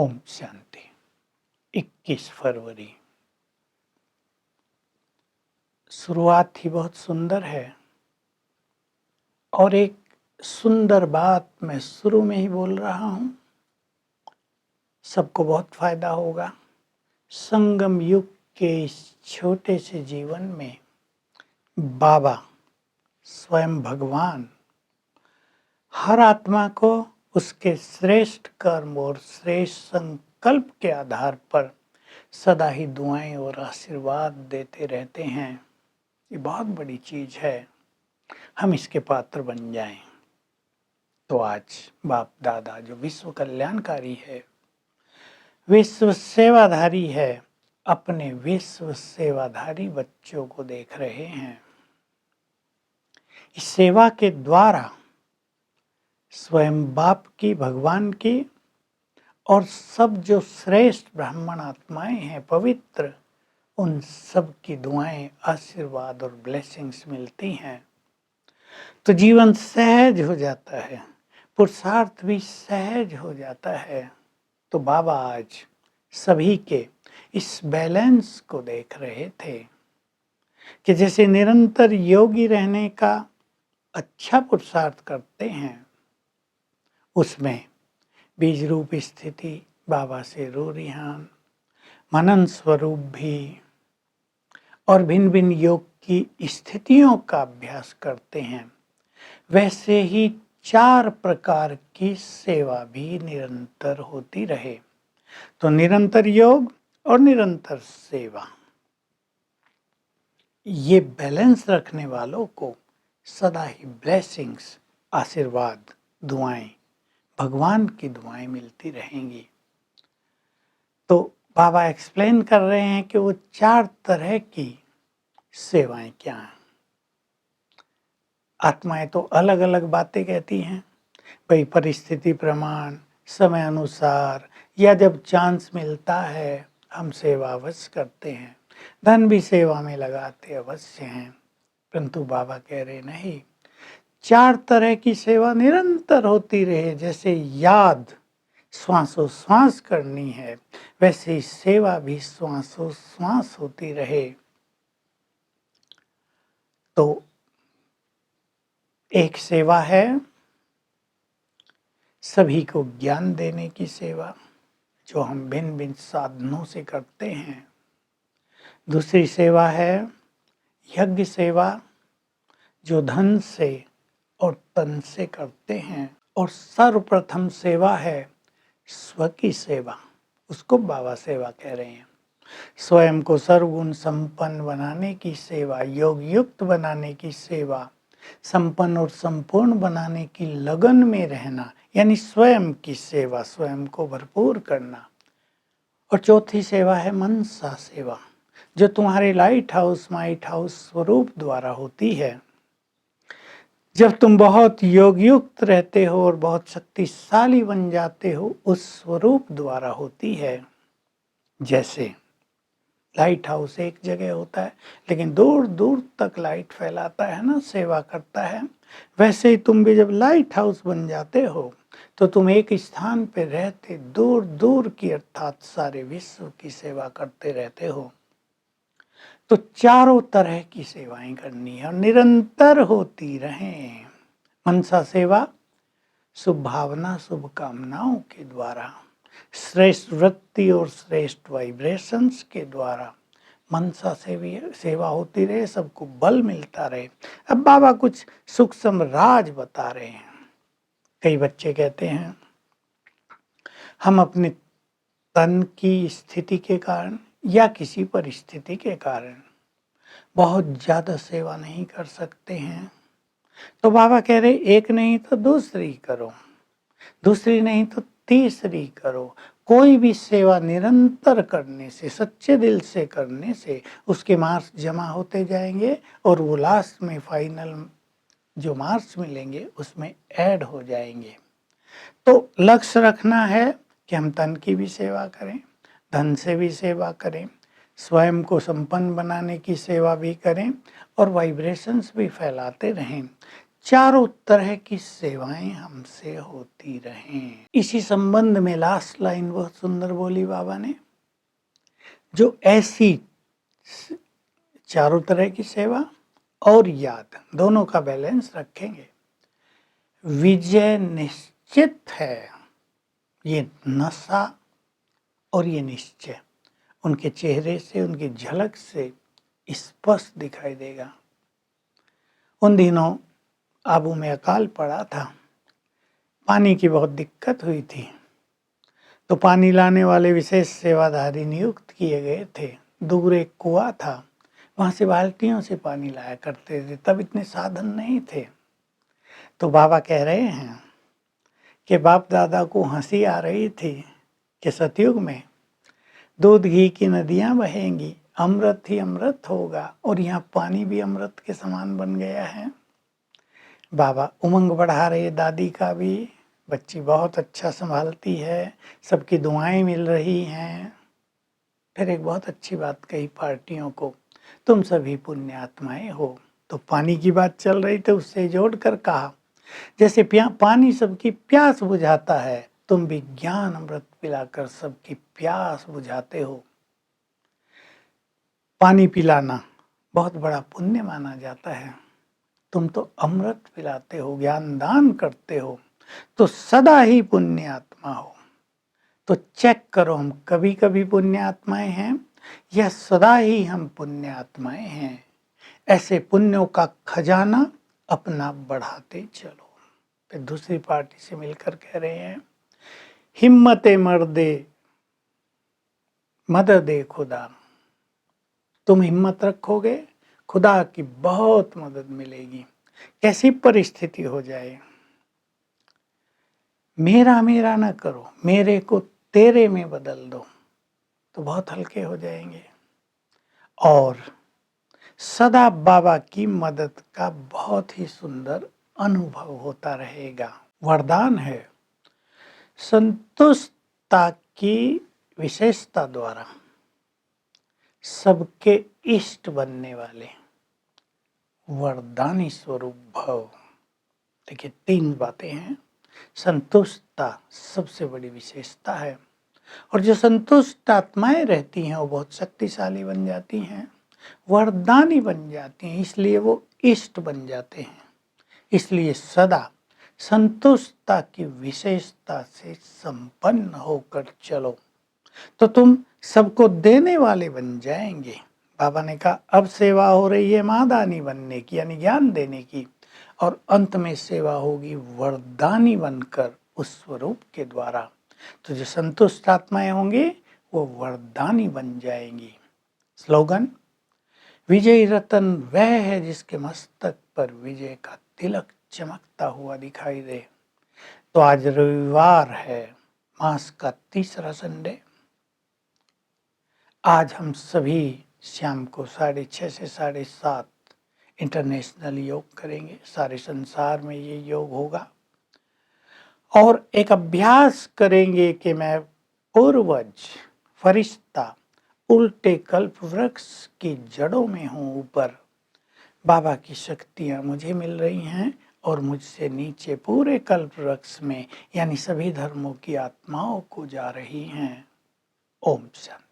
ओम शांति। 21 फरवरी। शुरुआत ही बहुत सुंदर है और एक सुंदर बात मैं शुरू में ही बोल रहा हूं, सबको बहुत फायदा होगा। संगम युग के इस छोटे से जीवन में बाबा स्वयं भगवान हर आत्मा को उसके श्रेष्ठ कर्म और श्रेष्ठ संकल्प के आधार पर सदा ही दुआएं और आशीर्वाद देते रहते हैं। ये बहुत बड़ी चीज है, हम इसके पात्र बन जाएं। तो आज बाप दादा जो विश्व कल्याणकारी है, विश्व सेवाधारी है, अपने विश्व सेवाधारी बच्चों को देख रहे हैं। इस सेवा के द्वारा स्वयं बाप की, भगवान की और सब जो श्रेष्ठ ब्राह्मण आत्माएं हैं पवित्र, उन सब की दुआएं, आशीर्वाद और ब्लेसिंग्स मिलती हैं। तो जीवन सहज हो जाता है, पुरुषार्थ भी सहज हो जाता है। तो बाबा आज सभी के इस बैलेंस को देख रहे थे कि जैसे निरंतर योगी रहने का अच्छा पुरुषार्थ करते हैं, उसमें बीज रूप स्थिति बाबा से रूरिहान, मनन स्वरूप भी और भिन्न भिन्न योग की स्थितियों का अभ्यास करते हैं। वैसे ही 4 प्रकार की सेवा भी निरंतर होती रहे। तो निरंतर योग और निरंतर सेवा, ये बैलेंस रखने वालों को सदा ही ब्लेसिंग्स, आशीर्वाद, दुआएं, भगवान की दुआएं मिलती रहेंगी। तो बाबा एक्सप्लेन कर रहे हैं कि वो 4 तरह की सेवाएं क्या हैं। आत्माएं तो अलग अलग बातें कहती हैं, भाई परिस्थिति प्रमाण, समय अनुसार, या जब चांस मिलता है हम सेवा अवश्य करते हैं, धन भी सेवा में लगाते अवश्य हैं। परंतु बाबा कह रहे नहीं, 4 तरह की सेवा निरंतर होती रहे। जैसे याद श्वासोश्वास करनी है, वैसे ही सेवा भी श्वासोश्वास होती रहे। तो एक सेवा है सभी को ज्ञान देने की सेवा, जो हम भिन्न भिन्न साधनों से करते हैं। दूसरी सेवा है यज्ञ सेवा, जो धन से और तन से करते हैं। और सर्वप्रथम सेवा है स्व की सेवा, उसको बाबा सेवा कह रहे हैं। स्वयं को सर्वगुण संपन्न बनाने की सेवा, योग युक्त बनाने की सेवा, संपन्न और संपूर्ण बनाने की लगन में रहना, यानी स्वयं की सेवा, स्वयं को भरपूर करना। और चौथी सेवा है मनसा सेवा, जो तुम्हारे लाइट हाउस, माइट हाउस स्वरूप द्वारा होती है। जब तुम बहुत योग युक्त रहते हो और बहुत शक्तिशाली बन जाते हो, उस स्वरूप द्वारा होती है। जैसे लाइट हाउस एक जगह होता है, लेकिन दूर दूर तक लाइट फैलाता है ना, सेवा करता है। वैसे ही तुम भी जब लाइट हाउस बन जाते हो, तो तुम एक स्थान पे रहते दूर दूर की, अर्थात सारे विश्व की सेवा करते रहते हो। तो चारों तरह की सेवाएं करनी है और निरंतर होती रहें। मनसा सेवा शुभ भावना, शुभ कामनाओं के द्वारा, श्रेष्ठ वृत्ति और श्रेष्ठ वाइब्रेशंस के द्वारा मनसा सेवा होती रहे, सबको बल मिलता रहे। अब बाबा कुछ सूक्ष्म राज बता रहे हैं। कई बच्चे कहते हैं हम अपने तन की स्थिति के कारण या किसी परिस्थिति के कारण बहुत ज्यादा सेवा नहीं कर सकते हैं। तो बाबा कह रहे एक नहीं तो दूसरी करो, दूसरी नहीं तो तीसरी करो। कोई भी सेवा निरंतर करने से, सच्चे दिल से करने से उसके मार्क्स जमा होते जाएंगे और वो लास्ट में फाइनल जो मार्क्स मिलेंगे उसमें ऐड हो जाएंगे। तो लक्ष्य रखना है कि हम तन की भी सेवा करें, धन से भी सेवा करें, स्वयं को संपन्न बनाने की सेवा भी करें और वाइब्रेशंस भी फैलाते रहें। चारों तरह की सेवाएं हमसे होती रहें। इसी संबंध में लास्ट लाइन बहुत सुंदर बोली बाबा ने, जो ऐसी चारों तरह की सेवा और याद दोनों का बैलेंस रखेंगे, विजय निश्चित है। ये नशा और ये निश्चय उनके चेहरे से, उनकी झलक से स्पष्ट दिखाई देगा। उन दिनों आबू में अकाल पड़ा था, पानी की बहुत दिक्कत हुई थी, तो पानी लाने वाले विशेष सेवाधारी नियुक्त किए गए थे। दूर एक कुआं था, वहां से बाल्टियों से पानी लाया करते थे, तब इतने साधन नहीं थे। तो बाबा कह रहे हैं कि बाप दादा को हंसी आ रही थी कि सतयुग में दूध घी की नदियां बहेंगी, अमृत ही अमृत होगा, और यहाँ पानी भी अमृत के समान बन गया है। बाबा उमंग बढ़ा रहे दादी का भी, बच्ची बहुत अच्छा संभालती है, सबकी दुआएं मिल रही हैं। फिर एक बहुत अच्छी बात कही पार्टियों को, तुम सभी पुण्य आत्माएं हो। तो पानी की बात चल रही थी, उससे जोड़कर कहा जैसे पानी सबकी प्यास बुझाता है, तुम भी ज्ञान अमृत पिलाकर सबकी प्यास बुझाते हो। पानी पिलाना बहुत बड़ा पुण्य माना जाता है। तुम तो अमृत पिलाते हो, ज्ञान दान करते हो, तो सदा ही पुण्य आत्मा हो। तो चेक करो, हम कभी कभी पुण्य आत्माएं हैं या सदा ही हम पुण्य आत्माएं हैं। ऐसे पुण्यों का खजाना अपना बढ़ाते चलो। फिर दूसरी पार्टी से मिलकर कह रहे हैं, हिम्मते मर्दे मददे खुदा। तुम हिम्मत रखोगे, खुदा की बहुत मदद मिलेगी। कैसी परिस्थिति हो जाए, मेरा मेरा ना करो, मेरे को तेरे में बदल दो, तो बहुत हल्के हो जाएंगे। और सदा बाबा की मदद का बहुत ही सुंदर अनुभव होता रहेगा। वरदान है, संतुष्टता की विशेषता द्वारा सबके इष्ट बनने वाले वरदानी स्वरूप भव। देखिए 3 बातें हैं। संतुष्टता सबसे बड़ी विशेषता है, और जो संतुष्ट आत्माएं रहती हैं वो बहुत शक्तिशाली बन जाती हैं, वरदानी बन जाती हैं, इसलिए वो इष्ट बन जाते हैं। इसलिए सदा संतुष्टता की विशेषता से संपन्न होकर चलो, तो तुम सबको देने वाले बन जाएंगे। बाबा ने कहा अब सेवा हो रही है महादानी बनने की, यानी ज्ञान देने की, और अंत में सेवा होगी वरदानी बनकर उस स्वरूप के द्वारा। तो जो संतुष्ट आत्माएं होंगी वो वरदानी बन जाएंगी। स्लोगन, विजयी रतन वह है जिसके मस्तक पर विजय का तिलक चमकता हुआ दिखाई दे। तो आज रविवार है, मास का तीसरा संडे। आज हम सभी शाम को 6:30 से 7:30 इंटरनेशनल योग करेंगे। सारे संसार में ये योग होगा, और एक अभ्यास करेंगे कि मैं पूर्वज फरिश्ता उल्टे कल्प वृक्ष की जड़ों में हूँ ऊपर, बाबा की शक्तियाँ मुझे मिल रही हैं, और मुझसे नीचे पूरे कल्प वृक्ष में यानी सभी धर्मों की आत्माओं को जा रही हैं। ओम शांति।